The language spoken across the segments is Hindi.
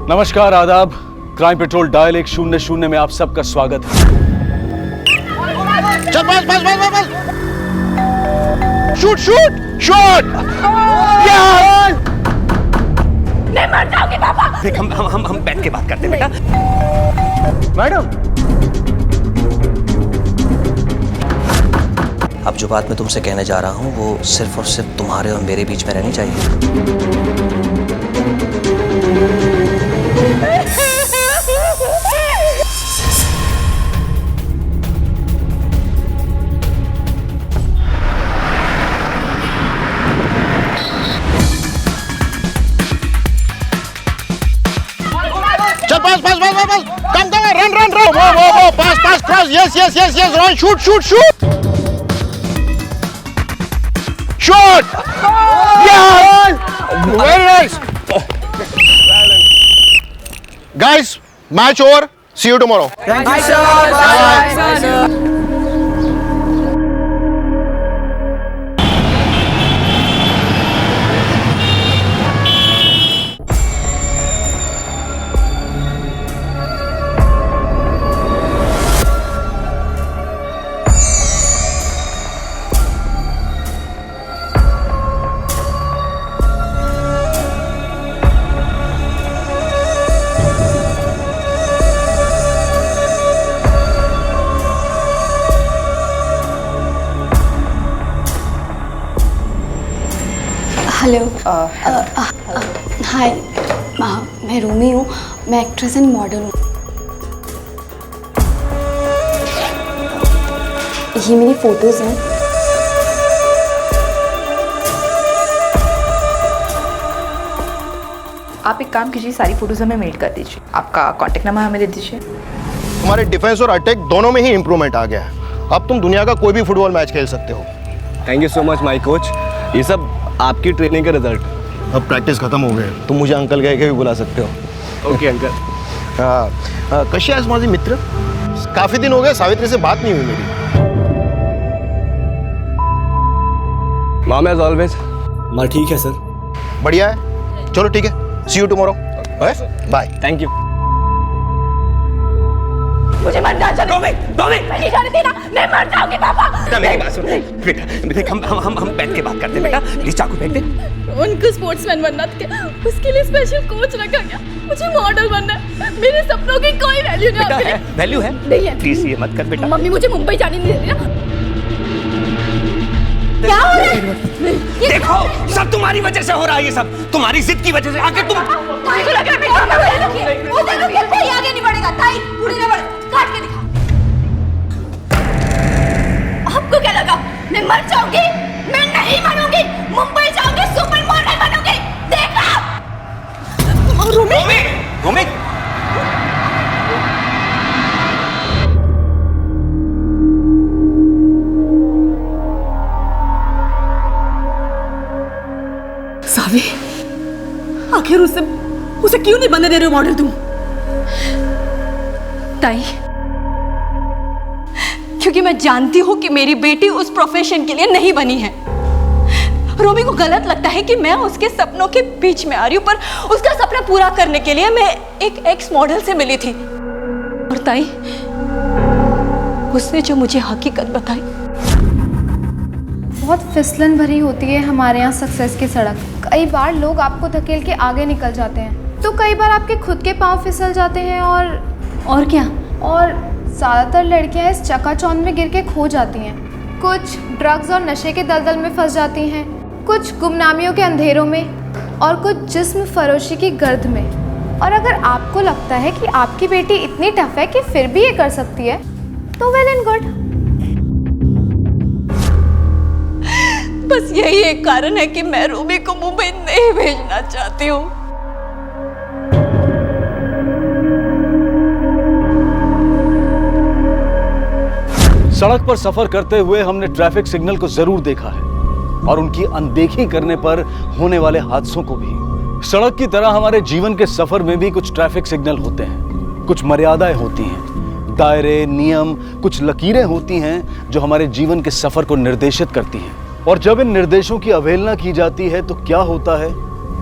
नमस्कार, आदाब। क्राइम पेट्रोल डायल 100 में आप सबका स्वागत है। चल बस बस बस बस बस। Shoot shoot shoot. नहीं मर जाओगे पापा। देख हम बैठ के बात करते हैं बेटा। मैडम, अब जो बात मैं तुमसे कहने जा रहा हूँ वो सिर्फ और सिर्फ तुम्हारे और मेरे बीच में रहनी चाहिए। चल बस बस बस बस। Come come run run run. वो pass pass cross. Yes yes yes yes run. Shoot shoot shoot shot. Very nice guys, match over. See you tomorrow. Thank you sir. Bye. Hello. Hi, मैं रूमी हूँ। मैं एक्ट्रेस एंड मॉडल हूँ। ये मेरी फोटोज हैं। आप एक काम कीजिए, सारी फोटोज हमें मेल कर दीजिए। आपका कांटेक्ट नंबर हमें दे दीजिए। तुम्हारे डिफेंस और अटैक दोनों में ही इंप्रूवमेंट आ गया है। अब तुम दुनिया का कोई भी फुटबॉल मैच खेल सकते हो। Thank you so much my coach. ये सब आपकी ट्रेनिंग का रिजल्ट। अब प्रैक्टिस खत्म हो गई, तुम मुझे अंकल कह के भी बुला सकते हो। Okay uncle. कशी आहेस माझे मित्र? काफी दिन हो गए, सावित्री से बात नहीं हुई मेरी। Mom as always. माँ ठीक है सर। बढ़िया है, चलो ठीक है, see you tomorrow. Bye. Thank you. मुझे मर जाने दो। नहीं जाने देना। नहीं मर जाओगे पापा। बेटा मेरी बात सुन। बेटा देख हम बैठ के बात करते हैं बेटा। प्लीज चाकू फेंक दे। उनको स्पोर्ट्समैन बनना था, उसके लिए स्पेशल कोच रखा गया। मुझे मॉडल बनना है। मेरे सपनों की कोई वैल्यू नहीं बेटा है, वैल्यू है। नहीं है। प्लीज ये मत कर बेटा। मम्मी मुझे मुंबई जाने नहीं दे रही ना। क्या हो रहा है? देखो सब तुम्हारी वजह से हो रहा है। ये सब तुम्हारी जिद की वजह से। आगे तुम मुझे लग रहा है कोई आगे नहीं बढ़ेगा। ताई पूरी ने बढ़ काट के दिखा। आपको क्या लगा मैं मर जाऊंगी? मैं नहीं मरूंगी। मुंबई जाऊंगी, सुपर मॉडल बनूंगी। देखा रूमी। रूमी सावी, आखिर उसे क्यों नहीं बनने दे रहे हो मॉडल तुम? ताई, क्योंकि मैं जानती हूँ कि मेरी बेटी उस प्रोफेशन के लिए नहीं बनी है। रोमी को गलत लगता है कि मैं उसके सपनों के बीच में आ रही हूँ, पर उसका सपना पूरा करने के लिए मैं एक एक्स मॉडल से मिली थी। और ताई, उसने जो मुझे हकीकत बताई। बहुत फिसलन भरी होती है हमारे यहाँ सक्सेस की सड़क। कई बार लोग आपको धकेल के आगे निकल जाते हैं, तो कई बार आपके खुद के पाँव फिसल जाते हैं। और क्या? और ज़्यादातर लड़कियाँ इस चकाचौंध में गिर के खो जाती हैं। कुछ ड्रग्स और नशे के दलदल में फंस जाती हैं, कुछ गुमनामियों के अंधेरों में, और कुछ जिस्म फरोशी की गर्द में। और अगर आपको लगता है कि आपकी बेटी इतनी टफ है कि फिर भी ये कर सकती है, तो वेल एंड गुड। बस यही एक कारण है कि मैं रूमी को मुंबई नहीं भेजना चाहती हूँ। सड़क पर सफर करते हुए हमने ट्रैफिक सिग्नल को जरूर देखा है और उनकी अनदेखी करने पर होने वाले हादसों को भी। सड़क की तरह हमारे जीवन के सफर में भी कुछ ट्रैफिक सिग्नल होते हैं, कुछ मर्यादाएं होती हैं, दायरे, नियम, कुछ लकीरें होती हैं जो हमारे जीवन के सफर को निर्देशित करती हैं। और जब इन निर्देशों की अवहेलना की जाती है तो क्या होता है,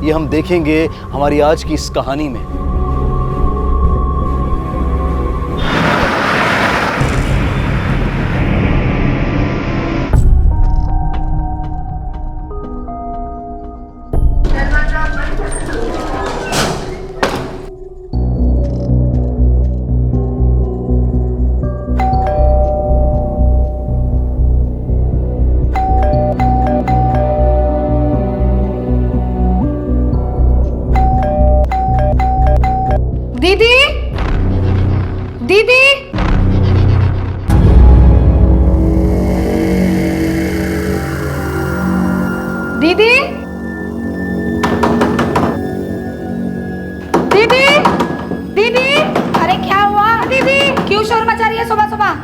ये हम देखेंगे हमारी आज की इस कहानी में। दीदी, दीदी, दीदी, दीदी, दीदी, अरे क्या हुआ दीदी? क्यों शोर मचा रही है सुबह सुबह?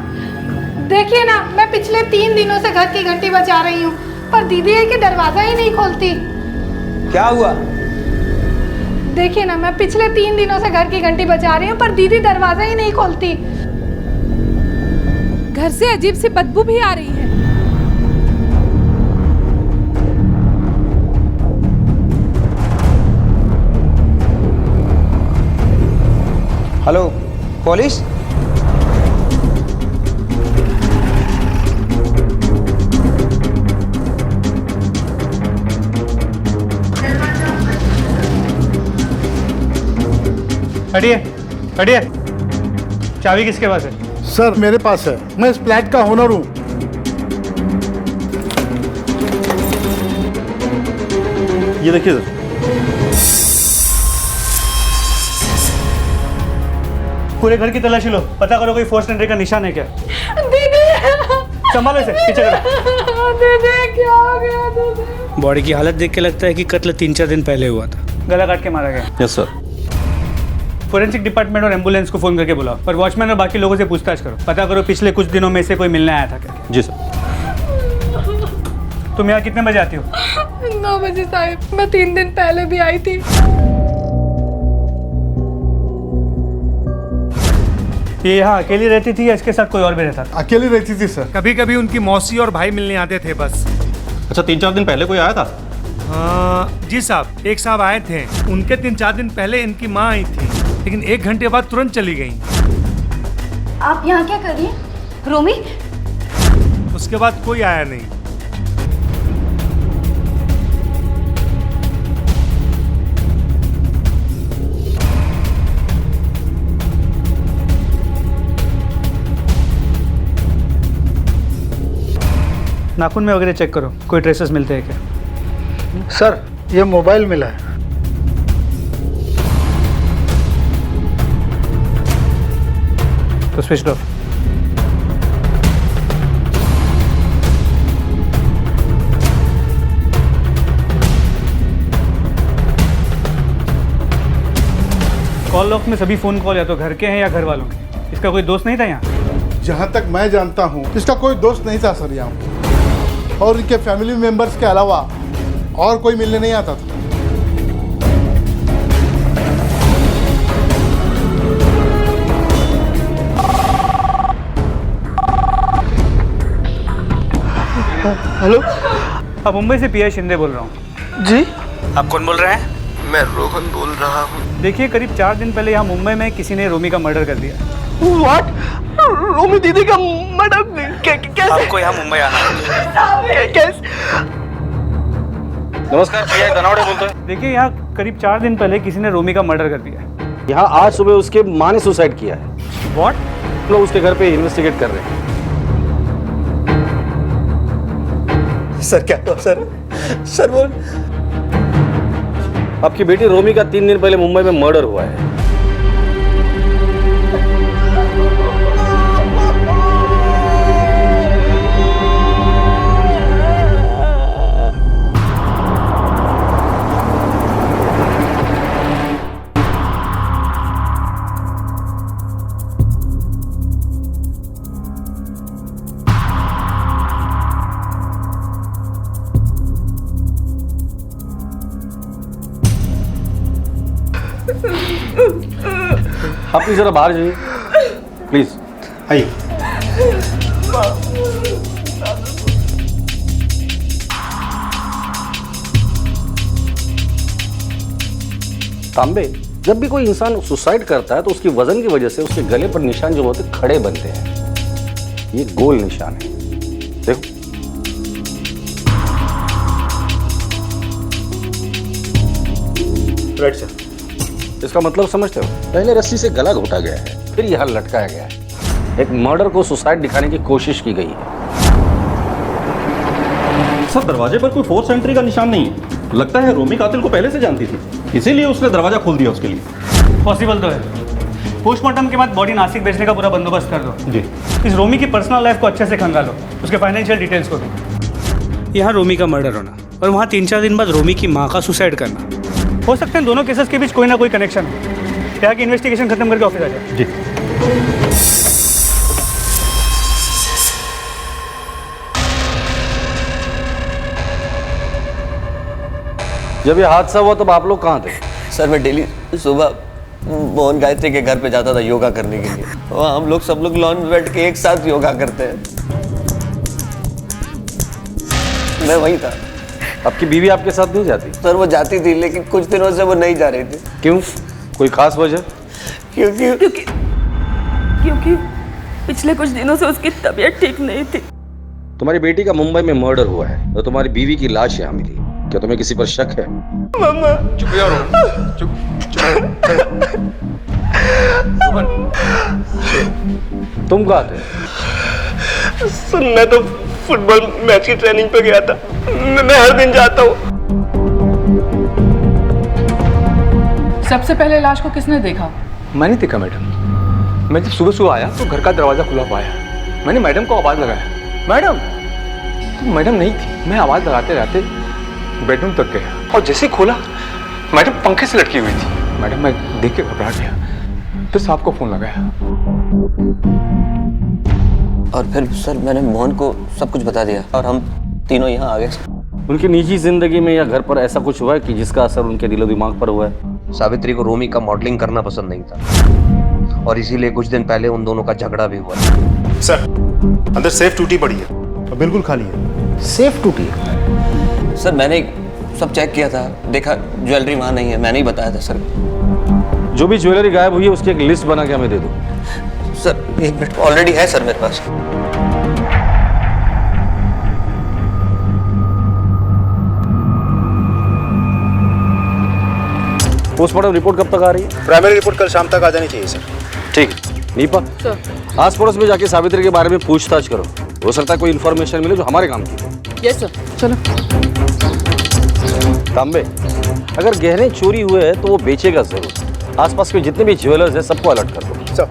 देखिए ना, मैं पिछले 3 दिनों से घर की घंटी बजा रही हूँ, पर दीदी है कि दरवाजा ही नहीं खोलती। क्या हुआ? देखिए ना, मैं पिछले 3 दिनों से घर की घंटी बजा रही हूँ, पर दीदी दरवाजा ही नहीं खोलती। घर से अजीब सी बदबू भी आ रही है। Hello, police? हटिए, हटिए। चाबी किसके पास है? सर मेरे पास है, मैं इस फ्लैट का ओनर हूँ। ये देखिए सर। पूरे घर की तलाशी लो, पता करो कोई फोर्स एंट्री का निशान है क्या। दीदी, संभालो इसे, पीछे करो। दीदी क्या हो गया दीदी? बॉडी की हालत देख के लगता है कि कत्ल 3-4 दिन पहले हुआ था। गला काट के मारा गया। Yes sir. फोरेंसिक डिपार्टमेंट और एम्बुलेंस को फोन करके बुलाओ और वॉचमैन और बाकी लोगों से पूछताछ करो। पता करो पिछले कुछ दिनों में से कोई मिलने आया था क्या। जी सर। तुम यहाँ कितने बजे आती हो? 9 बजे साहब, मैं 3 दिन पहले भी आई थी। ये यहाँ अकेली रहती थी या इसके साथ कोई और भी रहता था? अकेली रहती थी सर। कभी कभी उनकी मौसी और भाई मिलने आते थे बस। अच्छा, 3-4 दिन पहले कोई आया था? जी साहब, एक साहब आए थे। उनके 3-4 दिन पहले इनकी माँ आई थी, लेकिन 1 घंटे बाद तुरंत चली गई। आप यहाँ क्या कर रही हैं? रोमी? उसके बाद कोई आया नहीं। नाखून में वगैरह चेक करो, कोई ट्रेसेस मिलते हैं क्या? सर ये मोबाइल मिला है। तो स्विच ऑफ। कॉल लॉग में सभी फोन कॉल या तो घर के हैं या घर वालों के। इसका कोई दोस्त नहीं था यहाँ? जहाँ तक मैं जानता हूँ इसका कोई दोस्त नहीं था सर यहाँ, और इनके फैमिली मेंबर्स के अलावा और कोई मिलने नहीं आता था। हेलो, आप मुंबई से पीआई शिंदे बोल रहा हूँ। जी, आप कौन बोल रहे हैं? मैं रोहन बोल रहा हूँ। देखिए, करीब 4 दिन पहले यहाँ मुंबई में किसी ने रोमी का मर्डर कर दिया। व्हाट? रोमी दीदी का मर्डर कैसे? आपको यहाँ मुंबई आना है। कैसे? नमस्कार, पीआई धनावड़े बोलते हैं। देखिए, यहाँ करीब 4 दिन पहले किसी ने रोमी का मर्डर कर दिया। यहाँ आज सुबह उसके माँ ने सुसाइड किया है। व्हाट? लोग उसके घर पे इन्वेस्टिगेट कर रहे हैं। सर क्या हुआ सर? सर बोल। आपकी बेटी रोमी का 3 दिन पहले मुंबई में मर्डर हुआ है। आप प्लीज जरा बाहर जाइए, प्लीज आइए। तांबे, जब भी कोई इंसान सुसाइड करता है तो उसकी वजन की वजह से उसके गले पर निशान जो होते खड़े बनते हैं। ये गोल निशान है, देखो। Right sir. इसका मतलब समझते हो? पहले रस्सी से गला घोटा गया है, फिर यहाँ लटकाया गया है। एक मर्डर को सुसाइड दिखाने की कोशिश की गई है। सर, दरवाजे पर कोई फोर्स एंट्री का निशान नहीं है। लगता है रोमी कातिल को पहले से जानती थी, इसीलिए उसने दरवाजा खोल दिया उसके लिए। पॉसिबल तो है। पोस्टमार्टम के बाद बॉडी नासिक भेजने का पूरा बंदोबस्त कर दो। जी। इस रोमी की पर्सनल लाइफ को अच्छे से खंगालो, उसके फाइनेंशियल डिटेल्स को भी। यहाँ रोमी का मर्डर होना और वहाँ 3-4 दिन बाद रोमी की माँ का सुसाइड करना, हो सकते हैं दोनों केसेस के बीच कोई ना कोई कनेक्शन हो। यहाँ की इन्वेस्टिगेशन खत्म करके ऑफिस आ जाओ। जी। जब ये हादसा हुआ तब आप लोग कहाँ थे? सर मैं डेली सुबह मोहन गायत्री के घर पे जाता था योगा करने के लिए। वहाँ हम लोग सब लोग लॉन में बैठ के एक साथ योगा करते हैं। मैं वहीं था। आपकी बीवी आपके साथ नहीं जाती? सर वो जाती थी लेकिन कुछ दिनों से वो नहीं जा रही थी। क्यों? कोई खास वजह? क्योंकि पिछले कुछ दिनों से उसकी तबीयत ठीक नहीं थी। तुम्हारी बेटी का मुंबई में मर्डर हुआ है तो तुम्हारी बीवी की लाश यहाँ मिली, क्या तुम्हें किसी पर शक है? मम्मा चुप यार, चुप। तुम कहाँ थे? सुन मैं तो फुटबॉल मैच की ट्रेनिंग पे गया था। मैं हर दिन जाता हूँ। सबसे पहले लाश को किसने देखा? मैंने देखा मैडम। मैं जब सुबह सुबह आया तो घर का दरवाजा खुला पाया। मैंने मैडम को आवाज लगाया, मैडम। तो मैडम नहीं थी। मैं आवाज लगाते लगाते बेडरूम तक गया और जैसे ही खोला मैडम पंखे से लटकी हुई थी। मैडम मैं देख के घबरा गया, फिर साहब को फोन लगाया। और फिर सर मैंने मोहन को सब कुछ बता दिया और हम तीनों यहाँ आ गए। उनकी निजी जिंदगी में या घर पर ऐसा कुछ हुआ है कि जिसका असर उनके दिलो दिमाग पर हुआ है? सावित्री को रोमी का मॉडलिंग करना पसंद नहीं था और इसीलिए कुछ दिन पहले उन दोनों का झगड़ा भी हुआ। सर अंदर सेफ टूटी पड़ी है, बिल्कुल खाली है। सेफ टूटी है? सर मैंने सब चेक किया था, देखा ज्वेलरी वहाँ नहीं है। मैंने ही बताया था सर। जो भी ज्वेलरी गायब हुई है उसकी एक लिस्ट बना के हमें दे दो। सर 1 मिनट, ऑलरेडी है सर मेरे पास। पोस्टमार्टम रिपोर्ट कब तक आ रही है? प्राइमरी रिपोर्ट कल शाम तक आ जानी चाहिए सर। ठीक है। नीपा, आस पड़ोस में जाके सावित्री के बारे में पूछताछ करो, हो सकता है कोई इन्फॉर्मेशन मिले जो हमारे काम की। Yes sir. चलो। तांबे, अगर गहने चोरी हुए हैं तो वो बेचेगा जरूर। आसपास के जितने भी ज्वेलर्स हैं सबको अलर्ट कर दो। सर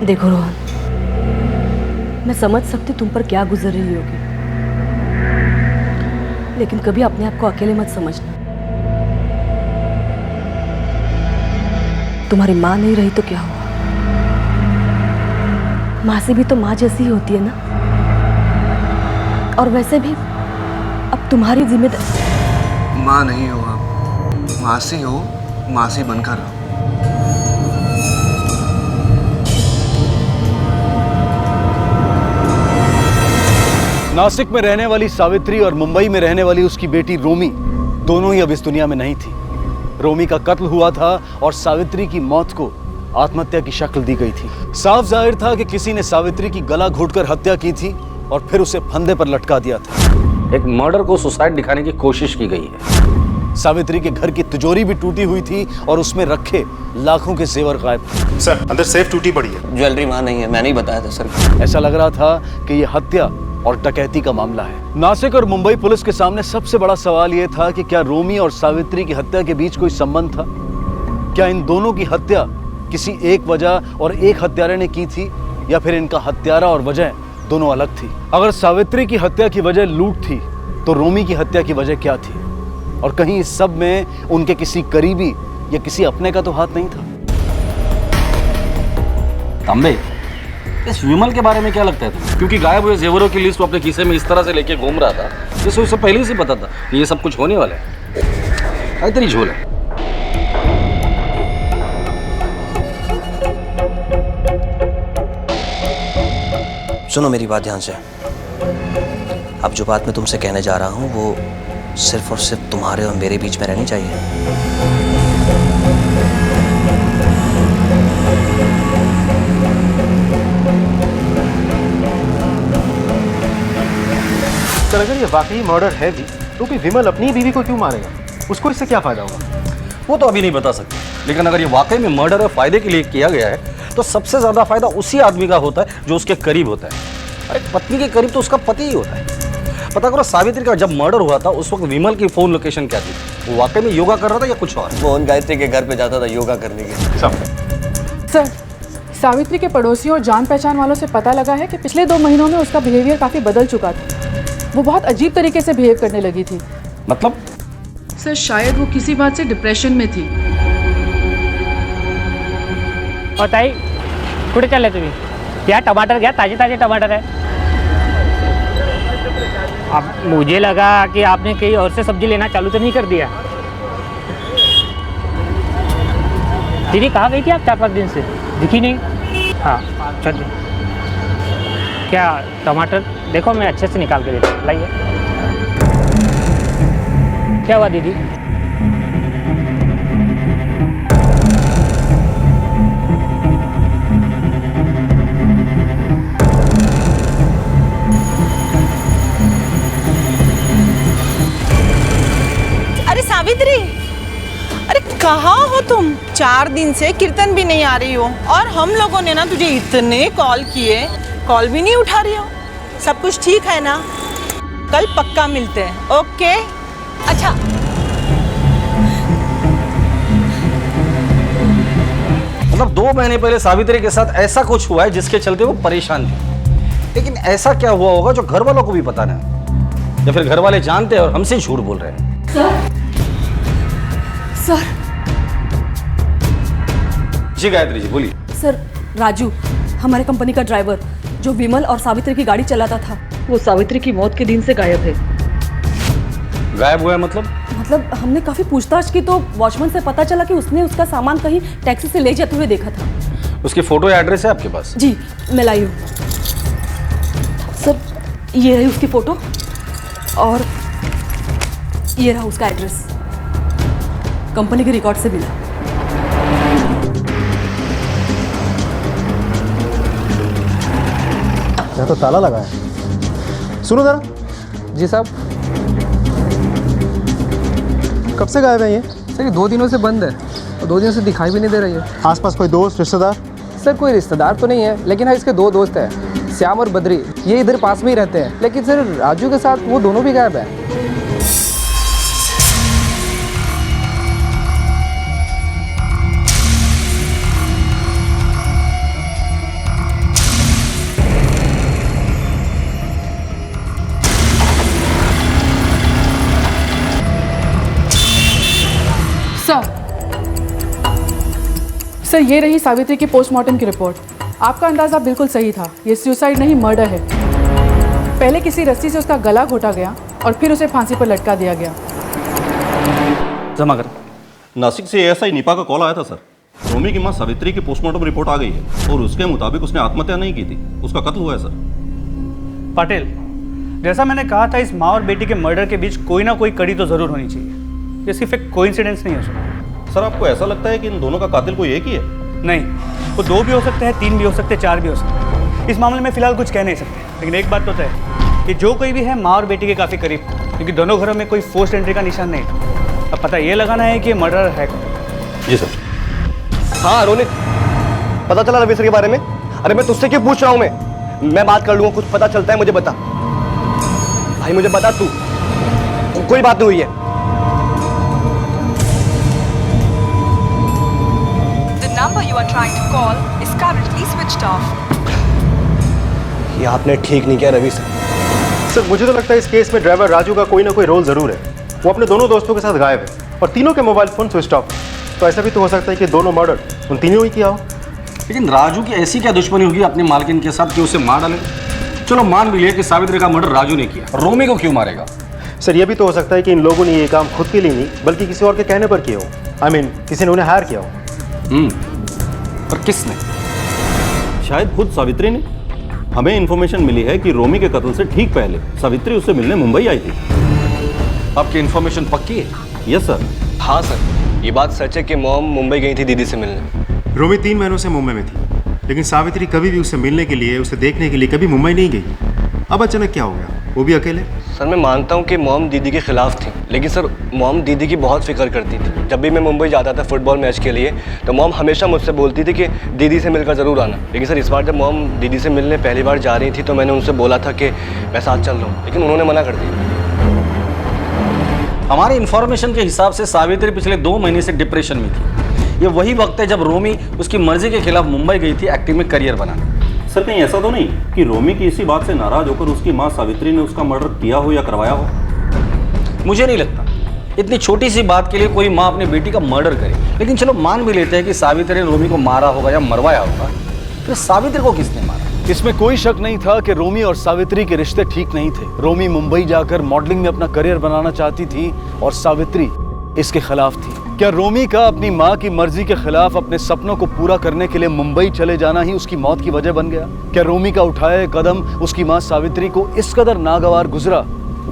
देखो रोहन, मैं समझ सकती तुम पर क्या गुजर रही होगी, लेकिन कभी अपने आप को अकेले मत समझना। तुम्हारी माँ नहीं रही तो क्या हुआ? माँ से भी तो माँ जैसी ही होती है ना। और वैसे भी अब तुम्हारी जिम्मेदारी। माँ नहीं हो आप, मासी हो, मासी बनकर रहो। नासिक में रहने वाली सावित्री और मुंबई में रहने वाली उसकी बेटी रोमी दोनों ही अब इस दुनिया में नहीं थी। रोमी का कत्ल हुआ था और सावित्री की मौत को आत्महत्या की शक्ल दी गई थी। साफ जाहिर था कि किसी ने सावित्री की गला घोंटकर हत्या की थी और फिर उसे फंदे पर लटका दिया था। एक मर्डर को सुसाइड दिखाने की कोशिश की गई है। सावित्री के घर की तिजोरी भी टूटी हुई थी और उसमें रखे लाखों के जेवर गायब थे। सर अंदर सेफ टूटी पड़ी है। ज्वेलरी वहाँ नहीं है। मैंने ही बताया था सर। ऐसा लग रहा था कि यह हत्या और डकैती का मामला है। नासिक और मुंबई पुलिस के सामने सबसे बड़ा सवाल यह था कि क्या रोमी और सावित्री की हत्या के बीच कोई संबंध था? क्या इन दोनों की हत्या किसी एक वजह और एक हत्यारे ने की थी या फिर इनका हत्यारा और वजह दोनों अलग थी? अगर सावित्री की हत्या की वजह लूट थी तो रोमी की हत्या की वजह क्या थी? और कहीं इस सब में उनके किसी करीबी या किसी अपने का तो हाथ नहीं था? तांबे, इस विमल के बारे में क्या लगता है तुम्हें? क्योंकि गायब हुए जेवरों की लिस्ट वो अपने खीसे में इस तरह से लेके घूम रहा था जिससे उसे पहले से पता था कि ये सब कुछ होने वाला है। क्या तेरी झोल है? सुनो मेरी बात ध्यान से। अब जो बात मैं तुमसे कहने जा रहा हूँ वो सिर्फ और सिर्फ तुम्हारे और मेरे बीच में रहनी चाहिए। सर अगर ये वाकई मर्डर है भी तो फिर विमल अपनी बीवी को क्यों मारेगा? उसको इससे क्या फायदा होगा? वो तो अभी नहीं बता सकते, लेकिन अगर ये वाकई में मर्डर और फायदे के लिए किया गया है तो सबसे ज्यादा फायदा उसी आदमी का होता है जो उसके करीब होता है। अरे पत्नी के करीब तो उसका पति ही होता है। पता करो सावित्री का जब मर्डर हुआ था उस वक्त विमल की फोन लोकेशन क्या थी? वो वाकई में योगा कर रहा था या कुछ और? मोहन गायत्री के घर पे जाता था योगा करने के लिए। सर, सावित्री के पड़ोसियों और जान पहचान वालों से पता लगा है कि पिछले 2 महीनों में उसका बिहेवियर काफ़ी बदल चुका था। वो बहुत अजीब तरीके से बिहेव करने लगी थी। मतलब? सर, शायद वो किसी बात से डिप्रेशन में थी। और ताई कुठे चालले तुम्ही? क्या टमाटर घ्या, ताजे ताजे टमाटर है। अब मुझे लगा कि आपने कहीं और से सब्जी लेना चालू तो नहीं कर दिया। दीदी कहाँ गई थी आप 4-5 दिन से? दिखी नहीं। हाँ चलिए। क्या टमाटर देखो, मैं अच्छे से निकाल के देता हूँ, लाइए। क्या हुआ दीदी? अरे सावित्री, अरे कहाँ हो तुम? 4 दिन से कीर्तन भी नहीं आ रही हो और हम लोगों ने ना तुझे इतने कॉल किए, कॉल भी नहीं उठा रही हो। सब कुछ ठीक है ना? कल पक्का मिलते हैं, ओके? अच्छा मतलब 2 महीने पहले सावित्री के साथ ऐसा कुछ हुआ है जिसके चलते वो परेशान थी, लेकिन ऐसा क्या हुआ होगा जो घर वालों को भी पता नहीं, या फिर घर वाले जानते हैं और हमसे झूठ बोल रहे हैं? सर जी गायत्री जी बोलिए। सर, राजू हमारे कंपनी का ड्राइवर जो विमल और सावित्री की गाड़ी चलाता था, वो सावित्री की मौत के दिन से गायब है। गायब हुआ है मतलब? मतलब हमने काफी पूछताछ की तो वॉचमैन से पता चला कि उसने उसका सामान कहीं टैक्सी से ले जाते हुए देखा था। उसकी फोटो या एड्रेस है आपके पास? जी मैं लाई हूँ। सर, ये रही उसकी फोटो और ये रहा उसका एड्रेस, कंपनी के रिकॉर्ड से मिला। यहाँ तो ताला लगा है। सुनो जरा। जी साहब। कब से गायब है ये? सर 2 दिनों से बंद है और 2 दिनों से दिखाई भी नहीं दे रही है। आसपास कोई दोस्त रिश्तेदार? सर कोई रिश्तेदार तो नहीं है, लेकिन हाँ इसके 2 दोस्त हैं, श्याम और बद्री। ये इधर पास में ही रहते हैं, लेकिन सर राजू के साथ वो दोनों भी गायब है। सर, ये रही सावित्री की पोस्टमार्टम की रिपोर्ट। आपका अंदाज़ा बिल्कुल सही था, ये सुसाइड नहीं मर्डर है। पहले किसी रस्सी से उसका गला घोटा गया और फिर उसे फांसी पर लटका दिया गया। जमा कर। नासिक से एएसआई निपा का कॉल आया था सर। रोमी की मां सावित्री की पोस्टमार्टम रिपोर्ट आ गई है और उसके मुताबिक उसने आत्महत्या नहीं की थी, उसका कत्ल हुआ है सर। पाटिल, जैसा मैंने कहा था, इस माँ और बेटी के मर्डर के बीच कोई ना कोई कड़ी तो जरूर होनी चाहिए। ये सिर्फ एक कोइंसिडेंस नहीं हो सकता। सर आपको ऐसा लगता है कि इन दोनों का कातिल कोई एक ही है? नहीं, वो 2 भी हो सकते हैं, 3 भी हो सकते हैं, 4 भी हो सकते हैं। इस मामले में फिलहाल कुछ कह नहीं सकते, लेकिन एक बात तो तय है कि जो कोई भी है माँ और बेटी के काफ़ी करीब, क्योंकि दोनों घरों में कोई फोर्स्ड एंट्री का निशान नहीं। अब पता ये लगाना है कि ये मर्डर है कौन। जी सर। हाँ रोनित, पता चला रवि सर के बारे में? अरे मैं तुझसे क्यों पूछ रहा हूँ? मैं बात कर लूँगा, कुछ पता चलता है मुझे बता भाई, मुझे बता तू। कोई बात नहीं हुई है। number you are trying to call is currently switched off. ये आपने ठीक नहीं किया रवि सर। सर मुझे तो लगता है इस केस में ड्राइवर राजू का कोई ना कोई रोल जरूर है। वो अपने दोनों दोस्तों के साथ गायब है और तीनों के मोबाइल फोन स्विच ऑफ। तो ऐसा भी तो हो सकता है कि दोनों मर्डर उन तीनों ही किया हो। लेकिन राजू की ऐसी क्या दुश्मनी होगी अपनी मालकिन के साथ कि उसे मार डाले? चलो मान भी लिया कि सावित्री का मर्डर राजू ने किया, रोमी को क्यों मारेगा? सर ये भी तो हो सकता है कि इन लोगों ने ये काम खुद के लिए नहीं बल्कि किसी और के कहने पर किया हो। आई मीन किसी ने उन्हें हायर किया हो। पर किसने? शायद खुद सावित्री ने। हमें इन्फॉर्मेशन मिली है कि रोमी के कत्ल से ठीक पहले सावित्री उससे मिलने मुंबई आई थी। आपकी इन्फॉर्मेशन पक्की है? Yes sir. हाँ सर, ये बात सच है कि मॉम मुंबई गई थी दीदी से मिलने। रोमी 3 महीनों से मुंबई में थी, लेकिन सावित्री कभी भी उससे मिलने के लिए, उसे देखने के लिए कभी मुंबई नहीं गई। अब अचानक क्या हो गया? वो भी अकेले? सर मैं मानता हूँ कि मॉम दीदी के खिलाफ थी, लेकिन सर मॉम दीदी की बहुत फिक्र करती थी। जब भी मैं मुंबई जाता था फुटबॉल मैच के लिए तो मॉम हमेशा मुझसे बोलती थी कि दीदी से मिलकर ज़रूर आना। लेकिन सर इस बार जब मॉम दीदी से मिलने पहली बार जा रही थी तो मैंने उनसे बोला था कि मैं साथ चल रहा हूँ, लेकिन उन्होंने मना कर दिया। हमारी इन्फॉर्मेशन के हिसाब से सावित्री पिछले 2 महीने से डिप्रेशन में थी। ये वही वक्त है जब रोमी उसकी मर्जी के खिलाफ मुंबई गई थी एक्टिंग में करियर बनाने। सर कहीं ऐसा तो नहीं कि रोमी की इसी बात से नाराज होकर उसकी माँ सावित्री ने उसका मर्डर किया हो या करवाया हो? मुझे नहीं लगता इतनी छोटी सी बात के लिए कोई माँ अपनी बेटी का मर्डर करे। लेकिन चलो मान भी लेते हैं कि सावित्री ने रोमी को मारा होगा या मरवाया होगा, फिर सावित्री को किसने मारा? इसमें कोई शक नहीं था कि रोमी और सावित्री के रिश्ते ठीक नहीं थे। रोमी मुंबई जाकर मॉडलिंग में अपना करियर बनाना चाहती थी और सावित्री इसके खिलाफ थी। क्या रोमी का अपनी माँ की मर्जी के खिलाफ अपने सपनों को पूरा करने के लिए मुंबई चले जाना ही उसकी मौत की वजह बन गया? क्या रोमी का उठाए कदम उसकी माँ सावित्री को इस कदर नागवार गुजरा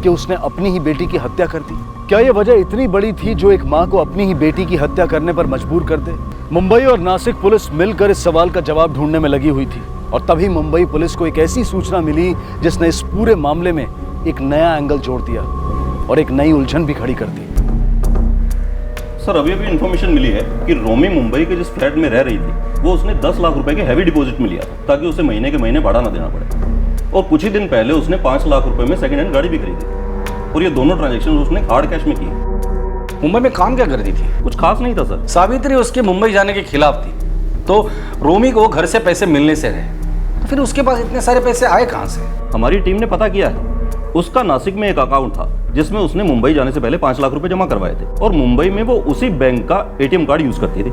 कि उसने अपनी ही बेटी की हत्या कर दी? क्या यह वजह इतनी बड़ी थी जो एक माँ को अपनी ही बेटी की हत्या करने पर मजबूर कर दे? मुंबई और नासिक पुलिस मिलकर इस सवाल का जवाब ढूंढने में लगी हुई थी और तभी मुंबई पुलिस को एक ऐसी सूचना मिली जिसने इस पूरे मामले में एक नया एंगल जोड़ दिया और एक नई उलझन भी खड़ी कर दी। सर अभी अभी इन्फॉर्मेशन मिली है कि रोमी मुंबई के जिस फ्लैट में रह रही थी वो उसने 10 लाख रुपए के हैवी डिपॉजिट में लिया था ताकि उसे महीने के महीने भाड़ा ना देना पड़े। और कुछ ही दिन पहले उसने 5 लाख रुपए में सेकंड हैंड गाड़ी भी खरीदी और ये दोनों ट्रांजैक्शन उसने हार्ड कैश में किए। मुंबई में काम क्या करती थी? कुछ खास नहीं था सर। सावित्री उसके मुंबई जाने के खिलाफ थी तो रोमी को घर से पैसे मिलने से रहे, तो फिर उसके पास इतने सारे पैसे आए कहाँ से? हमारी टीम ने पता किया है, उसका नासिक में एक अकाउंट था जिसमें उसने मुंबई जाने से पहले 5 लाख रुपए जमा करवाए थे और मुंबई में वो उसी बैंक का एटीएम कार्ड यूज करती थी।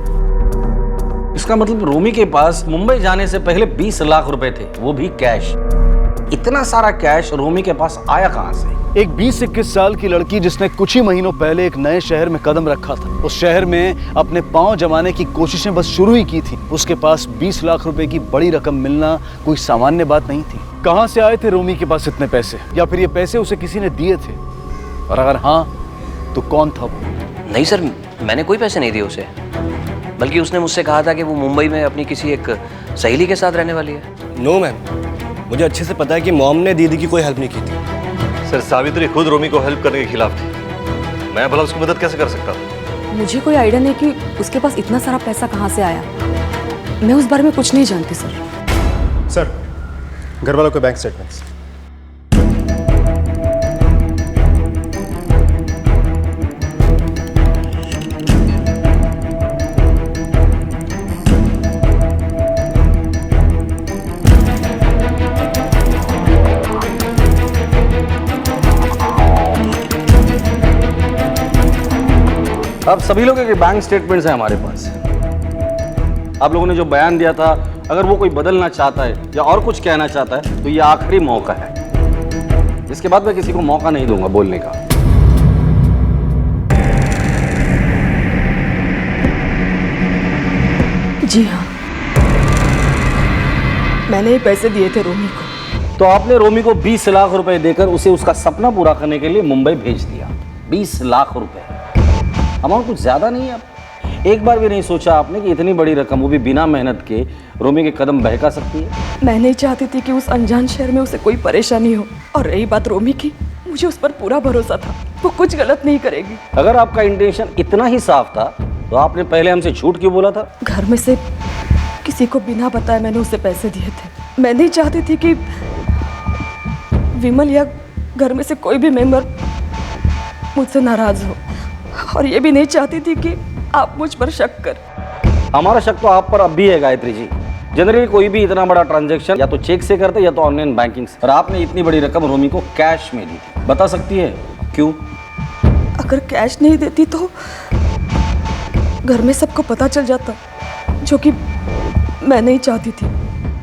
इसका मतलब रोमी के पास मुंबई जाने से पहले 20 लाख रुपए थे, वो भी कैश। इतना सारा कैश रोमी के पास आया कहां से? एक 20-21 साल की लड़की जिसने कुछ ही महीनों पहले एक नए शहर में कदम रखा था, उस शहर में अपने पांव जमाने की कोशिशें बस शुरू ही की थी। उसके पास 20 लाख रुपए की बड़ी रकम मिलना कोई सामान्य बात नहीं थी। कहां से आए थे रोमी के पास इतने पैसे, या फिर ये पैसे उसे किसी ने दिए थे, और अगर हाँ तो कौन था वो? नहीं सर, मैंने कोई पैसे नहीं दिए उसे, बल्कि उसने मुझसे कहा था कि वो मुंबई में अपनी किसी एक सहेली के साथ रहने वाली है। नो मैम, मुझे अच्छे से पता है कि मॉम ने दीदी की कोई हेल्प नहीं की थी। सर सावित्री खुद रोमी को हेल्प करने के खिलाफ थी, मैं भला उसकी मदद कैसे कर सकता? मुझे कोई आइडिया नहीं कि उसके पास इतना सारा पैसा कहाँ से आया। मैं उस बारे में कुछ नहीं जानती सर। सर, घर वालों के बैंक स्टेटमेंट्स। अब सभी लोगों के बैंक स्टेटमेंट्स हैं हमारे पास। आप लोगों ने जो बयान दिया था, अगर वो कोई बदलना चाहता है या और कुछ कहना चाहता है तो ये आखिरी मौका है। इसके बाद मैं किसी को मौका नहीं दूंगा बोलने का। जी हाँ, मैंने ये पैसे दिए थे रोमी को। तो आपने रोमी को 20 लाख रुपए देकर उसे उसका सपना पूरा करने के लिए मुंबई भेज दिया। 20 लाख रुपए, अमाउंट कुछ ज्यादा नहीं है। एक बार भी नहीं सोचा आपने कि इतनी बड़ी रकम, वो भी बिना मेहनत के, रोमी के कदम बहका सकती है? मैं नहीं चाहती थी कि उस अनजान शहर में उसे कोई परेशानी हो। और रही बात रोमी की, मुझे उस पर पूरा भरोसा था, वो कुछ गलत नहीं करेगी। अगर आपका इंटेंशन इतना ही साफ था तो आपने पहले हमसे झूठ क्यों बोला था? घर में से किसी को बिना बताए मैंने उसे पैसे दिए थे। मैं नहीं चाहती थी कि विमल या घर में से कोई भी मेंबर मुझसे नाराज हो, और ये भी नहीं चाहती थी कि आप मुझ पर शक कर। हमारा शक तो आप पर अब भी है गायत्री जी। जनरली कोई भी इतना बड़ा ट्रांजैक्शन या तो चेक से करते या तो ऑनलाइन बैंकिंग से, और आपने इतनी बड़ी रकम रोमी को कैश में दी थी। बता सकती है क्यों? अगर कैश नहीं देती तो घर में सबको पता चल जाता, जो कि मैं नहीं चाहती थी।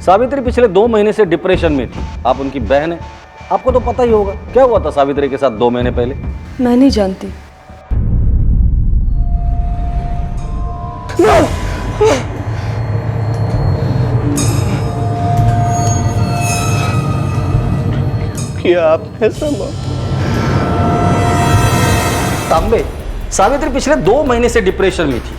सावित्री पिछले 2 महीने से डिप्रेशन में थी। आप उनकी बहन है, आपको तो पता ही होगा क्या हुआ था सावित्री के साथ 2 महीने पहले। मैं नहीं जानती। क्या आपने समझा? तांबे, सावित्री पिछले 2 महीने से डिप्रेशन में थी,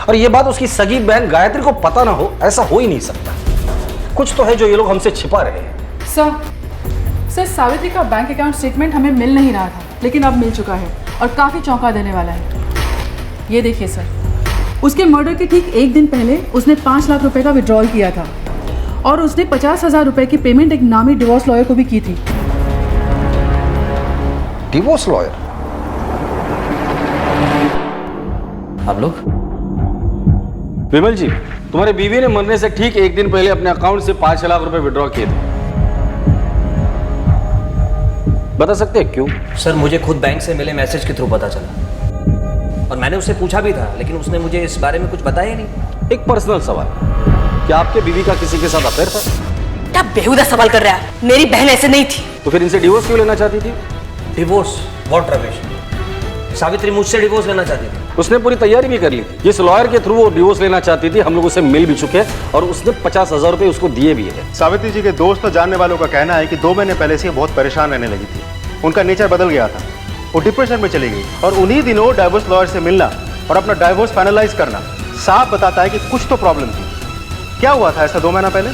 और ये बात उसकी सगी बहन गायत्री को पता ना हो, ऐसा हो ही नहीं सकता। कुछ तो है जो ये लोग हमसे छिपा रहे हैं। सर सावित्री का बैंक अकाउंट स्टेटमेंट हमें मिल नहीं रहा था, लेकिन अब मिल चुका है और काफ़ी चौंका देने वाला है। ये देखिए सर, उसके मर्डर के ठीक एक दिन पहले उसने 5 लाख रुपए का विड्रॉल किया था और उसने 50,000 रुपए की पेमेंट एक नामी डिवोर्स लॉयर को भी की थी। Divorce lawyer? आप लोग? विमल जी, तुम्हारे बीवी ने मरने से ठीक एक दिन पहले अपने अकाउंट से 5 लाख रुपए विड्रॉ किए थे। बता सकते हैं क्यों? सर मुझे खुद बैंक से मिले मैसेज के थ्रू पता चला और मैंने उससे पूछा भी था, लेकिन उसने मुझे इस बारे में कुछ बताया ही नहीं। एक पर्सनल सवाल, क्या आपके बीवी का किसी के साथ अफेयर था? क्या बेहुदा सवाल कर रहा है? मेरी बहन ऐसे नहीं थी। तो फिर इनसे डिवोर्स क्यों लेना चाहती थी? डिवोर्स? व्हाट रमेश? सावित्री मुझसे डिवोर्स लेना चाहती थी। उसने पूरी तैयारी भी कर ली थी। जिस लॉयर के थ्रू वो डिवोर्स लेना चाहती थी, हम लोग उसे मिल भी चुके हैं और उसने 50,000 रुपए उसको दिए भी है। सावित्री जी के दोस्त और जानने वालों का कहना है कि 2 महीने पहले से बहुत परेशान रहने लगी थी। उनका नेचर बदल गया था, वो डिप्रेशन में चली गई और उन्हीं दिनों डाइवोर्स लॉयर से मिलना और अपना डाइवोर्स फाइनलाइज करना साफ बताता है कि कुछ तो प्रॉब्लम थी। क्या हुआ था ऐसा 2 महीना पहले?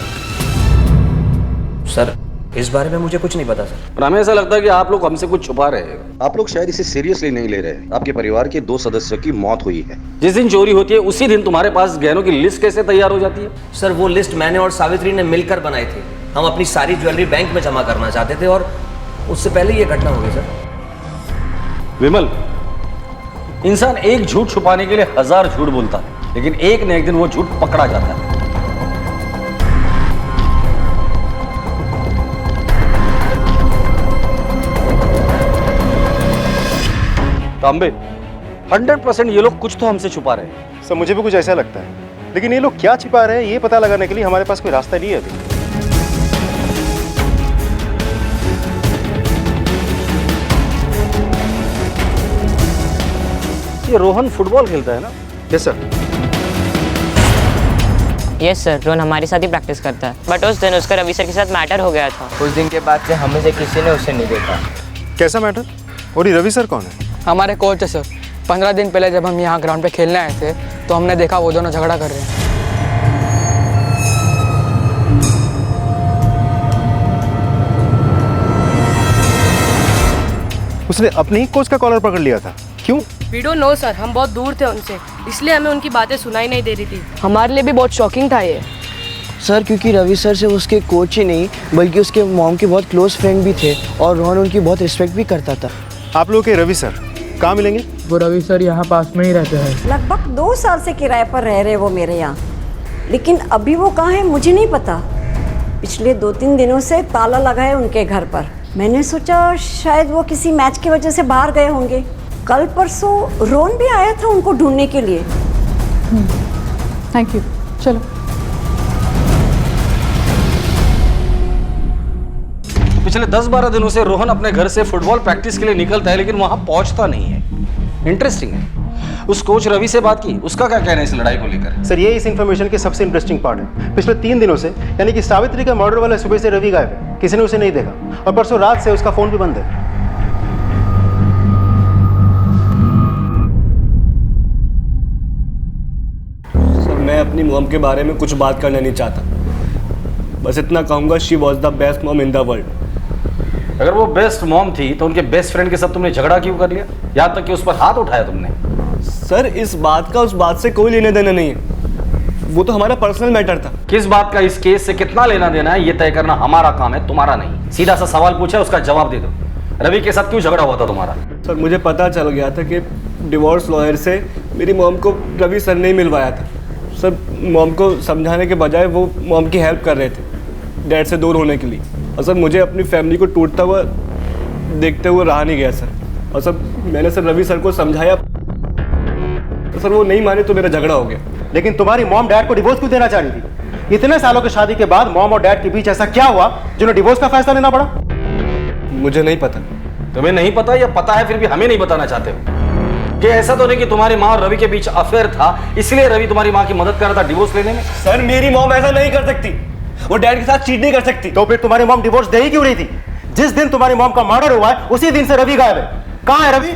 सर इस बारे में मुझे कुछ नहीं पता सर। पर हमें ऐसा लगता है कि आप लोग हमसे कुछ छुपा रहे हैं। आप लोग शायद इसे सीरियसली नहीं ले रहे। आपके परिवार के 2 सदस्यों की मौत हुई है। जिस दिन चोरी होती है उसी दिन तुम्हारे पास गहनों की लिस्ट कैसे तैयार हो जाती है? सर वो लिस्ट मैंने और सावित्री ने मिलकर बनाई थी। हम अपनी सारी ज्वेलरी बैंक में जमा करना चाहते थे और उससे पहले ये घटना हो गई सर। विमल, इंसान एक झूठ छुपाने के लिए 1000 झूठ बोलता है, लेकिन एक न एक दिन वो झूठ पकड़ा जाता है। तांबे, 100% ये लोग कुछ तो हमसे छुपा रहे हैं। सर मुझे भी कुछ ऐसा लगता है, लेकिन ये लोग क्या छिपा रहे हैं ये पता लगाने के लिए हमारे पास कोई रास्ता नहीं है अभी। ये रोहन फुटबॉल खेलता है ना? Yes sir. Yes sir, Rohan हमारे साथ ही प्रैक्टिस करता है, बट उस दिन उसका रवि सर के साथ मैटर हो गया था। उस दिन के बाद से हमें से किसी ने उसे नहीं देखा। कैसा मैटर? और ये रवि सर कौन है? हमारे कोच है सर। 15 दिन पहले जब हम यहाँ ग्राउंड पे खेलने आए थे तो हमने देखा वो दोनों झगड़ा कर रहे हैं। उसने अपने ही कोच का कॉलर पकड़ लिया था, क्यों? वी डोंट नो सर, हम बहुत दूर थे उनसे, इसलिए हमें उनकी बातें सुनाई नहीं दे रही थी। हमारे लिए भी बहुत शॉकिंग था ये सर, क्योंकि रवि सर से उसके कोच ही नहीं बल्कि उसके मॉम के बहुत क्लोज फ्रेंड भी थे और रोहन उनकी बहुत रिस्पेक्ट भी करता था। आप लोग के रवि सर कहाँ मिलेंगे? वो रवि सर यहाँ पास में ही रहते हैं। लगभग 2 साल से किराए पर रह रहे वो मेरे यहाँ, लेकिन अभी वो कहाँ है मुझे नहीं पता। पिछले 2-3 दिनों से ताला लगा है उनके घर पर। मैंने सोचा शायद वो किसी मैच की वजह से बाहर गए होंगे। कल परसों रोहन भी आया था उनको ढूंढने के लिए। थैंक यू, चलो। पिछले 10-12 दिनों से रोहन अपने घर से फुटबॉल प्रैक्टिस के लिए निकलता है, लेकिन वहां पहुंचता नहीं है। इंटरेस्टिंग है। उस कोच रवि से बात की, उसका क्या कहना है इस लड़ाई को लेकर? सर ये इस इन्फॉर्मेशन की सबसे इंटरेस्टिंग पार्ट है। पिछले 3 दिनों से यानी कि सावित्री का मर्डर वाला सुबह से रवि गायब है, किसी ने उसे नहीं देखा और परसों रात से उसका फोन भी बंद है। सर मैं अपनी मॉम के बारे में कुछ बात करना नहीं चाहता, बस इतना कहूंगा, she was the best mom in the world. अगर वो बेस्ट मॉम थी तो उनके बेस्ट फ्रेंड के साथ तुमने झगड़ा क्यों कर लिया? यहाँ तक कि उस पर हाथ उठाया तुमने। सर इस बात का उस बात से कोई लेना देना नहीं है, वो तो हमारा पर्सनल मैटर था। किस बात का इस केस से कितना लेना देना है ये तय करना हमारा काम है, तुम्हारा नहीं। सीधा सा सवाल पूछा, उसका जवाब दे दो। रवि के साथ क्यों झगड़ा हुआ था तुम्हारा? सर मुझे पता चल गया था कि डिवोर्स लॉयर से मेरी मॉम को रवि सर ने मिलवाया था। सर मॉम को समझाने के बजाय वो मॉम की हेल्प कर रहे थे डैड से दूर होने के लिए। और सर मुझे अपनी फैमिली को टूटता हुआ देखते हुए रहा नहीं गया सर। और सर मैंने सर रवि सर को समझाया, तो सर वो नहीं माने तो मेरा झगड़ा हो गया। लेकिन तुम्हारी मॉम डैड को डिवोर्स क्यों देना चाह रही थी? इतने सालों की शादी के बाद मॉम और डैड के बीच ऐसा क्या हुआ जिन्हें डिवोर्स का फैसला लेना पड़ा? मुझे नहीं पता। तुम्हें नहीं पता या पता है फिर भी हमें नहीं बताना चाहते हो? कि ऐसा तो नहीं कि तुम्हारी माँ और रवि के बीच अफेयर था इसलिए रवि तुम्हारी माँ की मदद कर रहा था डिवोर्स लेने में? सर मेरी मॉम ऐसा नहीं कर सकती, वो डैड के साथ चीट नहीं कर सकती। तो फिर तुम्हारी मॉम डिवोर्स दे ही क्यों रही थी? जिस दिन तुम्हारी मॉम का मर्डर हुआ है उसी दिन से रवि गायब है। कहाँ है रवि?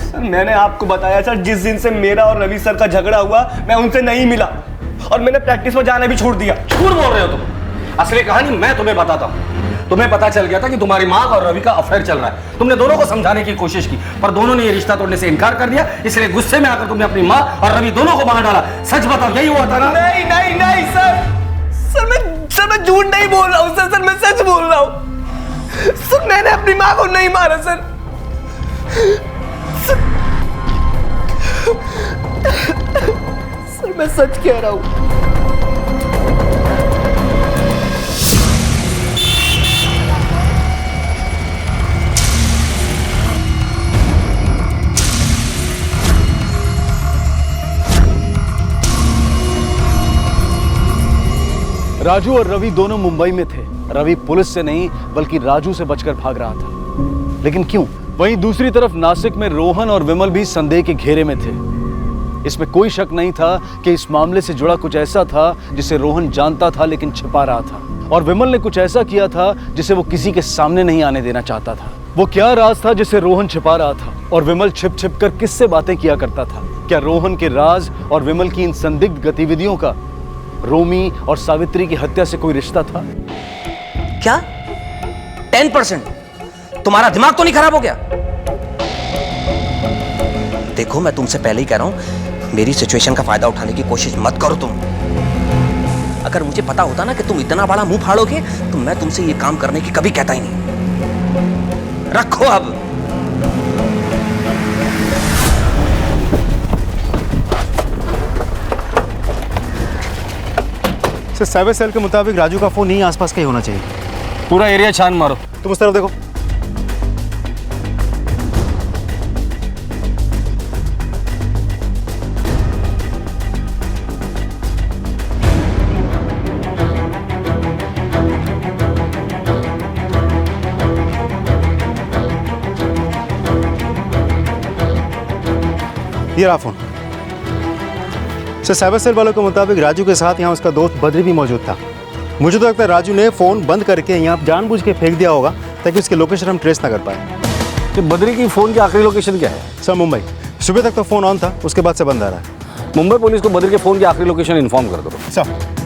सर मैंने आपको बताया सर, जिस दिन से मेरा और रवि सर का झगड़ा हुआ मैं उनसे नहीं मिला और मैंने प्रैक्टिस में जाना भी छोड़ दिया। झूठ बोल रहे हो तुम। असली कहानी मैं तुम्हें बताता हूँ। तुम्हें पता चल गया था कि तुम्हारी माँ और रवि का अफेयर चल रहा है। तुमने दोनों को समझाने की कोशिश की, पर दोनों ने ये रिश्ता तोड़ने से इनकार कर दिया। इसलिए गुस्से में आकर तुमने अपनी माँ और रवि दोनों को मार डाला। सच बताओ, यही हुआ था ना? नहीं नहीं नहीं सर मैं झूठ नहीं बोल रहा हूँ सर मैं सच बोल रहा हूँ सर। मैंने अपनी माँ को नहीं मारा सर। सर मैं सच कह रहा हूँ। राजू और रवि दोनों मुंबई में थे। रवि पुलिस से नहीं बल्कि राजू से बचकर भाग रहा था, लेकिन क्यों? वहीं दूसरी तरफ नासिक में रोहन और विमल भी संदेह के घेरे में थे। इसमें कोई शक नहीं था कि इस मामले से जुड़ा कुछ ऐसा था जिसे रोहन जानता था लेकिन छिपा रहा था, और विमल ने कुछ ऐसा किया था जिसे वो किसी के सामने नहीं आने देना चाहता था। वो क्या राज था जिसे रोहन छिपा रहा था, और विमल छिप छिप कर किससे बातें किया करता था? क्या रोहन के राज और विमल की इन संदिग्ध गतिविधियों का रोमी और सावित्री की हत्या से कोई रिश्ता था? क्या 10%? तुम्हारा दिमाग तो नहीं खराब हो गया? देखो, मैं तुमसे पहले ही कह रहा हूं, मेरी सिचुएशन का फायदा उठाने की कोशिश मत करो तुम। अगर मुझे पता होता ना कि तुम इतना बड़ा मुंह फाड़ोगे तो मैं तुमसे ये काम करने की कभी कहता ही नहीं। रखो अब। सर, साइबर सेल के मुताबिक राजू का फोन यहीं आसपास का ही होना चाहिए। पूरा एरिया छान मारो। तुम उस तरफ देखो। ये रहा फोन। सर, साइबर सेल वालों के मुताबिक राजू के साथ यहाँ उसका दोस्त बद्री भी मौजूद था। मुझे तो लगता है राजू ने फ़ोन बंद करके यहाँ जानबूझ के फेंक दिया होगा ताकि उसकी लोकेशन हम ट्रेस ना कर पाए। तो बद्री की फ़ोन की आखिरी लोकेशन क्या है? सर, मुंबई। सुबह तक तो फ़ोन ऑन था, उसके बाद से बंद आ रहा है। मुंबई पुलिस को बद्री के फ़ोन की आखिरी लोकेशन इन्फॉर्म कर दो। सर,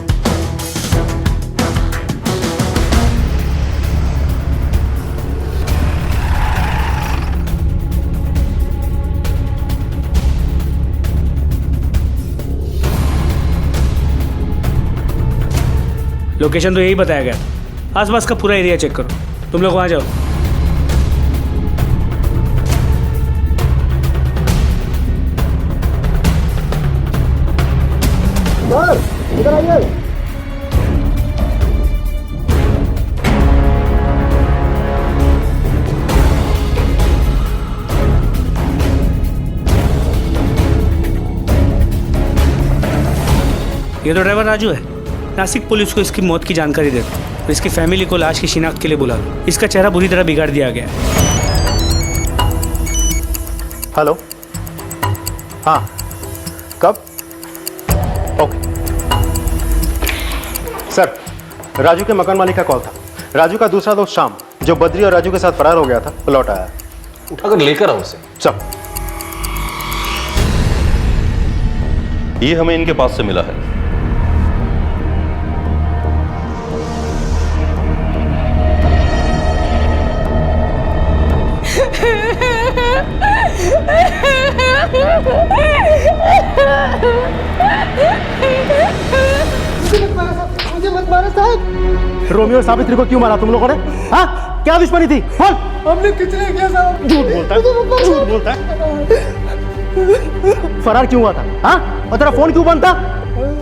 लोकेशन तो यही बताया गया, आसपास का पूरा एरिया चेक करो। तुम लोग वहाँ जाओ। इधर आइए। ये तो ड्राइवर राजू है। नासिक पुलिस को इसकी मौत की जानकारी दे दो। इसकी फैमिली को लाश की शिनाख्त के लिए बुला दो। इसका चेहरा बुरी तरह बिगाड़ दिया गया है। हेलो। हाँ, कब? ओके सर, राजू के मकान मालिक का कॉल था। राजू का दूसरा दोस्त शाम, जो बद्री और राजू के साथ फरार हो गया था, लौट आया। उठाकर लेकर आओ उसे। चल। ये हमें इनके पास से मिला है। मुझे मत मारो साहब। रोमियो और सावित्री को क्यों मारा तुम लोगों ने? हाँ, क्या दुश्मनी थी? बोल। हमने कुछ नहीं किया साहब। झूठ बोलता है, झूठ बोलता है। फरार क्यों हुआ था? हाँ, और तेरा फोन क्यों बंद था?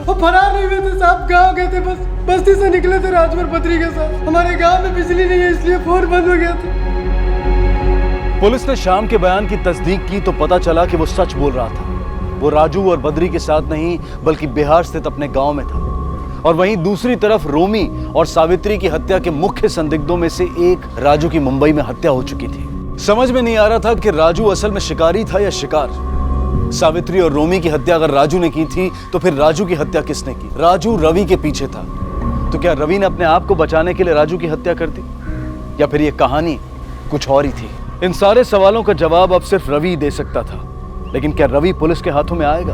वो फरार नहीं हुए थे साहब, गांव गए थे, बस बस्ती से निकले थे राजवर बद्री के साथ। हमारे गांव में बिजली नहीं है इसलिए फोन बंद हो गया था। पुलिस ने शाम के बयान की तस्दीक की तो पता चला कि वो सच बोल रहा था। वो राजू और बद्री के साथ नहीं बल्कि बिहार स्थित अपने गांव में था। और वहीं दूसरी तरफ रोमी और सावित्री की हत्या के मुख्य संदिग्धों में से एक राजू की मुंबई में हत्या हो चुकी थी। समझ में नहीं आ रहा था कि राजू असल में शिकारी था या शिकार। सावित्री और रोमी की हत्या अगर राजू ने की थी तो फिर राजू की हत्या किसने की? राजू रवि के पीछे था, तो क्या रवि ने अपने आप को बचाने के लिए राजू की हत्या कर दी, या फिर यह कहानी कुछ और ही थी? इन सारे सवालों का जवाब अब सिर्फ रवि दे सकता था। लेकिन क्या रवि पुलिस के हाथों में आएगा,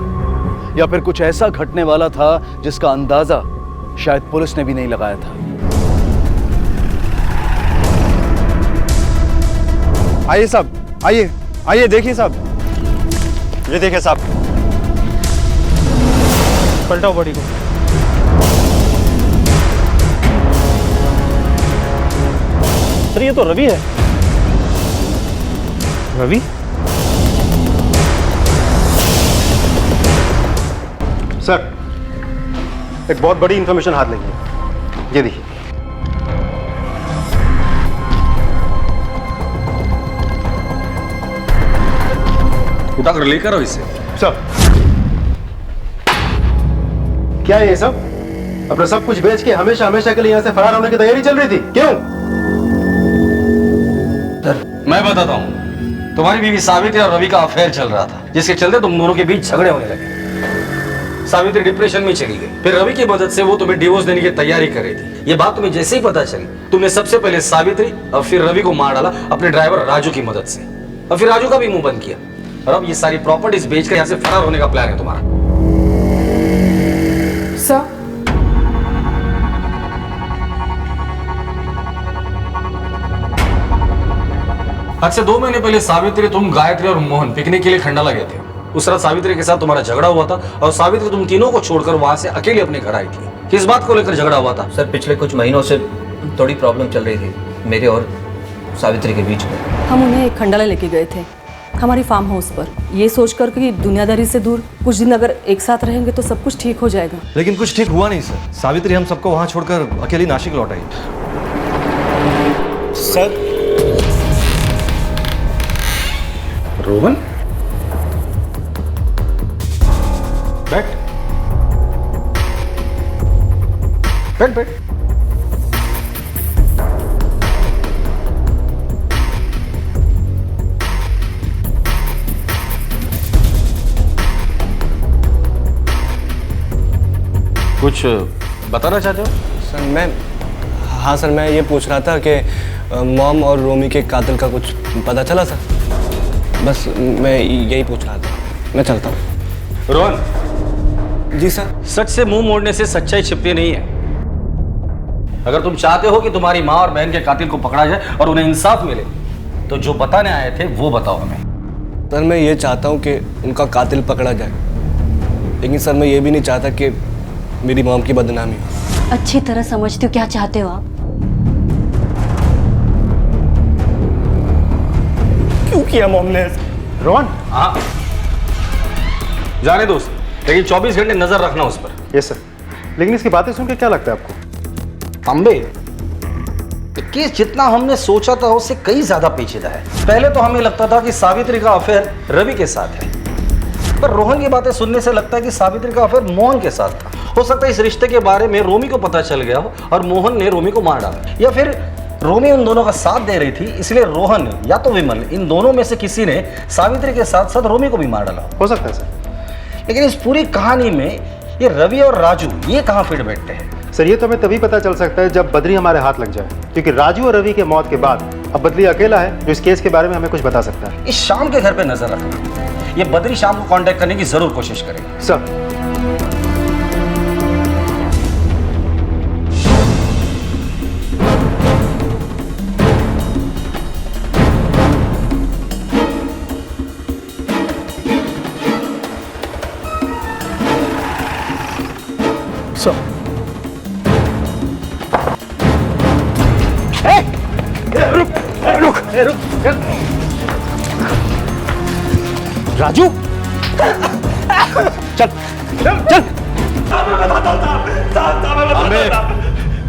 या फिर कुछ ऐसा घटने वाला था जिसका अंदाजा शायद पुलिस ने भी नहीं लगाया था? आइए साहब, आइए आइए, देखिए साहब, ये देखिए साहब। पलटाओ बॉडी को। सर ये तो रवि है। रवि? सर एक बहुत बड़ी इंफॉर्मेशन हाथ लगी है, ये देखिए। उठाकर लेकर आओ इसे। सब क्या है ये सब? अपना सब कुछ बेच के हमेशा हमेशा के लिए यहाँ से फरार होने की तैयारी चल रही थी, क्यों? मैं बताता हूँ, तुम्हारी बीवी सावित्री और रवि का अफेयर चल रहा था, जिसके चलते तुम दोनों के बीच झगड़े होने लगे। सावित्री डिप्रेशन में चली गई, फिर रवि की मदद से वो तुम्हें डिवोर्स देने की तैयारी कर रही थी। ये बात तुम्हें जैसे ही पता चली, तुमने सबसे पहले सावित्री और फिर रवि को मार डाला अपने ड्राइवर राजू की मदद से, और फिर राजू का भी मुंह बंद किया। और अब ये सारी प्रॉपर्टीज बेचकर यहाँ से फरार होने का प्लान है तुम्हारा। सर, आज से 2 महीने पहले सावित्री, तुम, गायत्री और मोहन पिकनिक के लिए खंडाला गए थे। उस रात सावित्री के साथ तुम्हारा झगड़ा हुआ था और सावित्री तुम तीनों को छोड़कर वहां से अकेले अपने घर आई थी। किस बात को लेकर झगड़ा हुआ था? सर पिछले कुछ महीनों से थोड़ी प्रॉब्लम चल रही थी मेरे और सावित्री के बीच में। हम उन्हें एक खंडाला लेके गए थे हमारी फार्म हाउस पर, ये सोचकर कि दुनियादारी से दूर कुछ दिन अगर एक साथ रहेंगे तो सब कुछ ठीक हो जाएगा। लेकिन कुछ ठीक हुआ नहीं सर। सावित्री हम सबको वहां छोड़कर अकेली नासिक लौट आई। सर रोहन, बैठ बैठ बैठ। कुछ बताना चाहते हो? सर हाँ सर, मैं ये पूछ रहा था कि मॉम और रोमी के कातिल का कुछ पता चला सर? बस मैं यही पूछ रहा था, मैं चलता हूँ। रोहन। जी सर। सच से मुंह मोड़ने से सच्चाई छिपती नहीं है। अगर तुम चाहते हो कि तुम्हारी माँ और बहन के कातिल को पकड़ा जाए और उन्हें इंसाफ मिले, तो जो बताने आए थे वो बताओ हमें। सर मैं ये चाहता हूँ कि उनका कातिल पकड़ा जाए, लेकिन सर मैं ये भी नहीं चाहता कि मेरी मॉम की बदनामी हो। अच्छी तरह समझती हूँ क्या चाहते हो आप। क्यों किया मॉम ने? रोहन। हाँ जाने दोस्त, लेकिन 24 घंटे नजर रखना उस पर। Yes sir. लेकिन इसकी बातें सुन के क्या लगता है आपको? तांबे, केस जितना हमने सोचा था उससे कई ज्यादा पेचीदा है। पहले तो हमें लगता था कि सावित्री का अफेयर रवि के साथ है, पर रोहन की बातें सुनने से लगता है कि सावित्री का अफेयर मोहन के साथ था। हो सकता है इस रिश्ते के बारे में रोमी को पता चल गया हो और मोहन ने रोमी को मार डाला, या फिर रोमी उन दोनों का साथ दे रही थी, इसलिए रोहन या तो विमल, इन दोनों में से किसी ने सावित्री के साथ साथ रोमी को भी मार डाला। हो सकता है सर। लेकिन इस पूरी कहानी में ये रवि और राजू ये कहाँ फिट बैठते हैं? सर ये तो हमें तभी पता चल सकता है जब बद्री हमारे हाथ लग जाए, क्योंकि राजू और रवि के मौत के बाद अब बद्री अकेला है जो इस केस के बारे में हमें कुछ बता सकता है। इस शाम के घर पे नजर रखना। ये बद्री शाम को कांटेक्ट करने की जरूर कोशिश करेगा। सर राजू चल चल।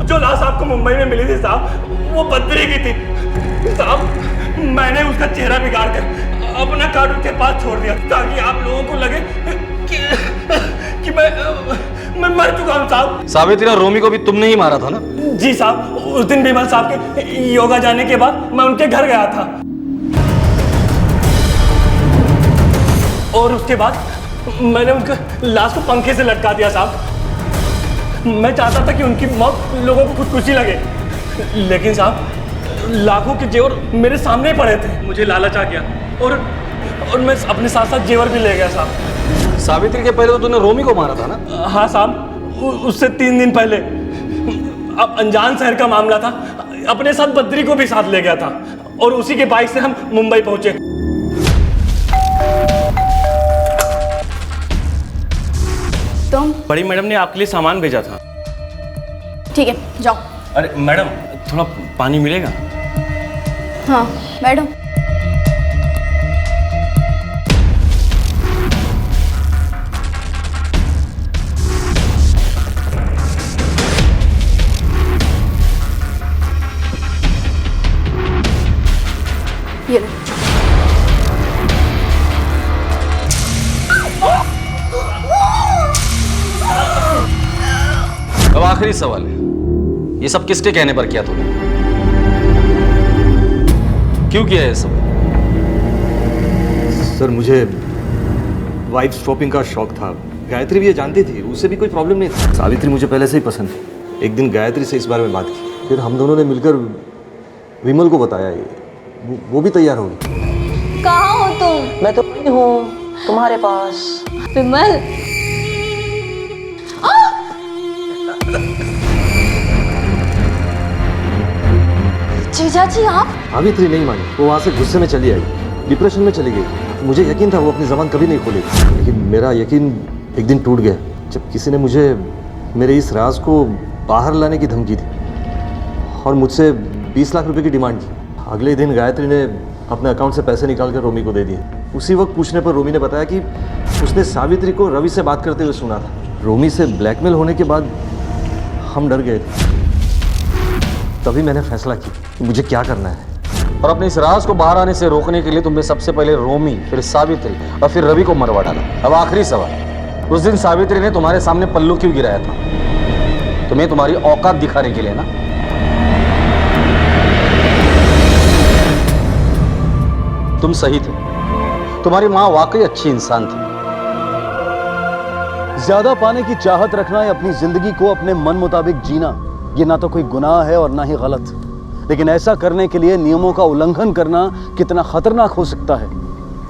जो लाश आपको मुंबई में मिली थी साहब, वो बद्री की थी साहब। मैंने उसका चेहरा बिगाड़ कर अपना कार्ड उसके पास छोड़ दिया ताकि आप लोगों को लगे कि मैं मर चुका हूँ साहब। सावित्री और रोमी को भी तुमने ही मारा था ना? जी साहब, उस दिन विमल साहब के योगा जाने के बाद मैं उनके घर गया था और उसके बाद मैंने उनका लाश को पंखे से लटका दिया साहब। मैं चाहता था कि उनकी मौत लोगों को खुदकुशी लगे, लेकिन साहब लाखों के जेवर मेरे सामने पड़े थे। मुझे लालच आ गया और मैं अपने साथ साथ जेवर भी ले गया साहब। सावित्री के पहले तो तूने रोमी को मारा था ना? हाँ साहब, उससे 3 दिन पहले। अब अनजान शहर का मामला था, अपने साथ बद्री को भी साथ ले गया था और उसी के बाइक से हम मुंबई पहुंचे। तुम? बड़ी मैडम ने आपके लिए सामान भेजा था। ठीक है, जाओ। अरे मैडम, थोड़ा पानी मिलेगा? हाँ मैडम। ये ले। अब आखिरी सवाल है, ये सब किसके कहने पर किया तूने? क्यों किया ये सब? सर मुझे वाइफ स्वैपिंग का शौक था। गायत्री भी ये जानती थी, उससे भी कोई प्रॉब्लम नहीं था। सावित्री मुझे पहले से ही पसंद थी। एक दिन गायत्री से इस बारे में बात की, फिर हम दोनों ने मिलकर विमल को बताया, वो भी तैयार हो गई। कहाँ हो तुम? मैं तो हूँ तुम्हारे पास। विमल, जीजा जी आप? सावित्री नहीं मानी, वो वहाँ से गुस्से में चली आई, डिप्रेशन में चली गई। मुझे यकीन था वो अपनी ज़बान कभी नहीं खोलेगी, लेकिन मेरा यकीन एक दिन टूट गया जब किसी ने मुझे मेरे इस राज को बाहर लाने की धमकी दी और मुझसे 20 लाख रुपए की डिमांड की। अगले दिन गायत्री ने अपने अकाउंट से पैसे निकाल कर रोमी को दे दिए। उसी वक्त पूछने पर रोमी ने बताया कि उसने सावित्री को रवि से बात करते हुए सुना था। रोमी से ब्लैकमेल होने के बाद हम डर गए थे। तभी मैंने फैसला किया कि मुझे क्या करना है। और अपने इस राज को बाहर आने से रोकने के लिए तुमने सबसे पहले रोमी, फिर सावित्री और फिर रवि को मरवा डाला। अब आखिरी सवाल, उस दिन सावित्री ने तुम्हारे सामने पल्लू क्यों गिराया था? तुम्हें तुम्हारी औकात दिखाने के लिए ना? तुम सही थे, तुम्हारी माँ वाकई अच्छी इंसान थी। ज्यादा पाने की चाहत रखना या अपनी जिंदगी को अपने मन मुताबिक जीना, ये ना तो कोई गुनाह है और ना ही गलत, लेकिन ऐसा करने के लिए नियमों का उल्लंघन करना कितना खतरनाक हो सकता है,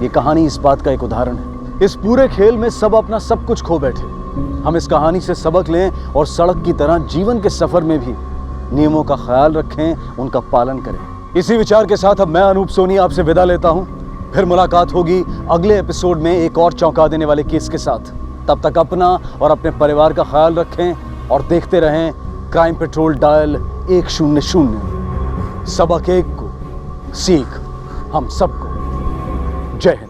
ये कहानी इस बात का एक उदाहरण है। इस पूरे खेल में सब अपना सब कुछ खो बैठे। हम इस कहानी से सबक लें और सड़क की तरह जीवन के सफर में भी नियमों का ख्याल रखें, उनका पालन करें। इसी विचार के साथ अब मैं अनूप सोनी आपसे विदा लेता हूं। फिर मुलाकात होगी अगले एपिसोड में एक और चौंका देने वाले केस के साथ। तब तक अपना और अपने परिवार का ख्याल रखें और देखते रहें क्राइम पेट्रोल डायल 100। सबक एक को सीख हम सबको। जय हिंद।